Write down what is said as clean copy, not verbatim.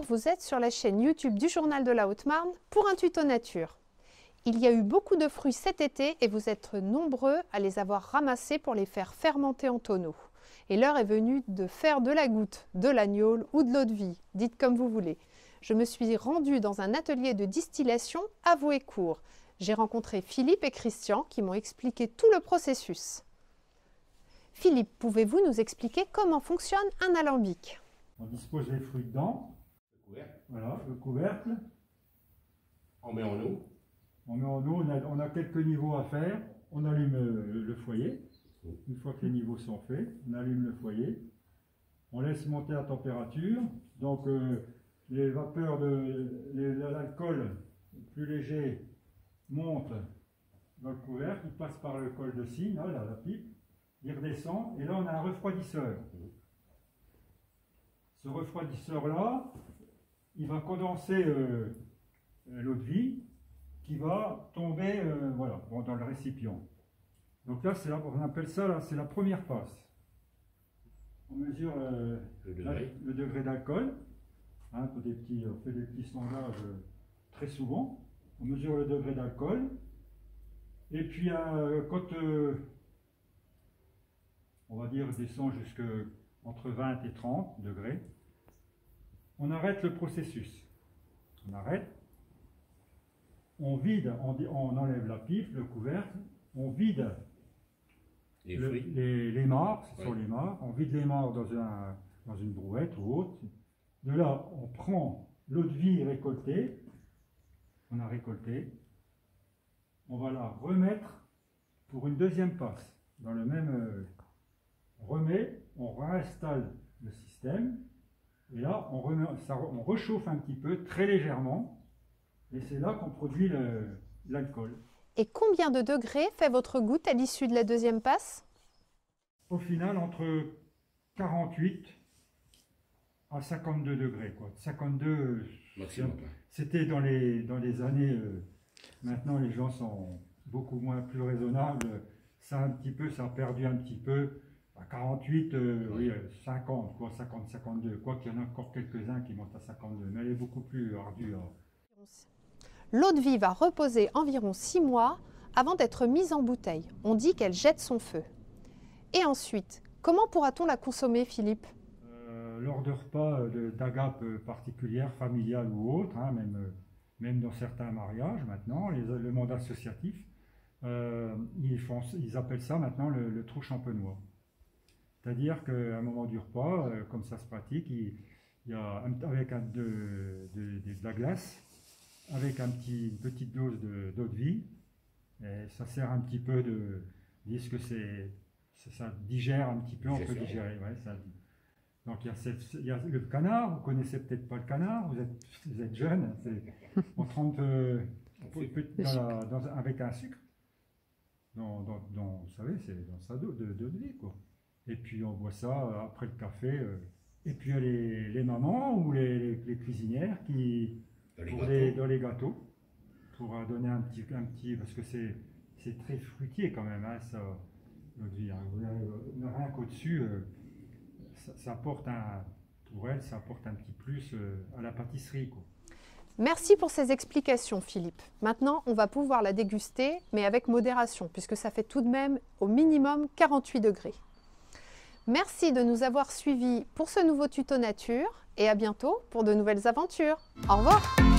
vous êtes sur la chaîne YouTube du Journal de la Haute-Marne pour un tuto nature. Il y a eu beaucoup de fruits cet été et vous êtes nombreux à les avoir ramassés pour les faire fermenter en tonneaux. Et l'heure est venue de faire de la goutte, de l'agnole ou de l'eau de vie, dites comme vous voulez. Je me suis rendue dans un atelier de distillation à Vouécourt. J'ai rencontré Philippe et Christian qui m'ont expliqué tout le processus. Philippe, pouvez-vous nous expliquer comment fonctionne un alambic? On dispose les fruits dedans. Le couvercle. Voilà, le couvercle. On met en eau. On met en eau, on a quelques niveaux à faire. On allume le foyer. Une fois que les niveaux sont faits, on allume le foyer. On laisse monter la température. Donc les vapeurs de l'alcool plus léger montent dans le couvercle. Il passe par le col de cygne, là, la pipe. Il redescend. Et là, on a un refroidisseur. Ce refroidisseur-là, il va condenser l'eau de vie qui va tomber voilà, dans le récipient. Donc là, on appelle ça, là, c'est la première passe. On mesure le degré d'alcool. Hein, on fait des petits sondages très souvent. On mesure le degré d'alcool. Et puis, quand on va dire descend jusqu'à entre 20 et 30 degrés, on arrête le processus. On arrête. On vide, on enlève la pipe, le couvercle, on vide les mares, ce sont les mares, on vide les mares dans une brouette ou autre. De là, on prend l'eau de vie récoltée, on a récolté, on va la remettre pour une deuxième passe. Dans le même, on remet, on réinstalle le système, et là, on rechauffe un petit peu, très légèrement, et c'est là qu'on produit l'alcool. Et combien de degrés fait votre goutte à l'issue de la deuxième passe? Au final, entre 48 à 52 degrés. 52, c'était dans les années... maintenant, les gens sont beaucoup plus raisonnables. Ça a perdu un petit peu. À 48, oui, 50, 50, 52. Quoi qu'il y en a encore quelques-uns qui montent à 52. Mais elle est beaucoup plus ardue. L'eau de vie va reposer environ 6 mois avant d'être mise en bouteille. On dit qu'elle jette son feu. Et ensuite, comment pourra-t-on la consommer, Philippe? Lors de repas d'agapes particulières, familiales ou autres, hein, même dans certains mariages maintenant, le monde associatif, ils appellent ça maintenant le trou champenois. C'est-à-dire qu'à un moment du repas, comme ça se pratique, il y a avec de la glace, avec une petite dose d'eau de vie, et ça sert un petit peu de... Ils disent que ça digère un petit peu, on peut digérer. Ouais, donc il y a le canard, vous connaissez peut-être pas le canard, vous êtes jeune, on trempe avec un sucre, vous savez, c'est dans sa d'eau de vie, quoi. Et puis on boit ça après le café, et puis il y a les mamans ou les cuisinières qui... Dans les gâteaux, pour donner un petit parce que c'est très fruitier quand même, hein, ça, rien qu'au-dessus, ça apporte pour elle, ça apporte un petit plus à la pâtisserie, quoi. Merci pour ces explications, Philippe. Maintenant, on va pouvoir la déguster, mais avec modération, puisque ça fait tout de même au minimum 48 degrés. Merci de nous avoir suivis pour ce nouveau tuto nature et à bientôt pour de nouvelles aventures. Au revoir!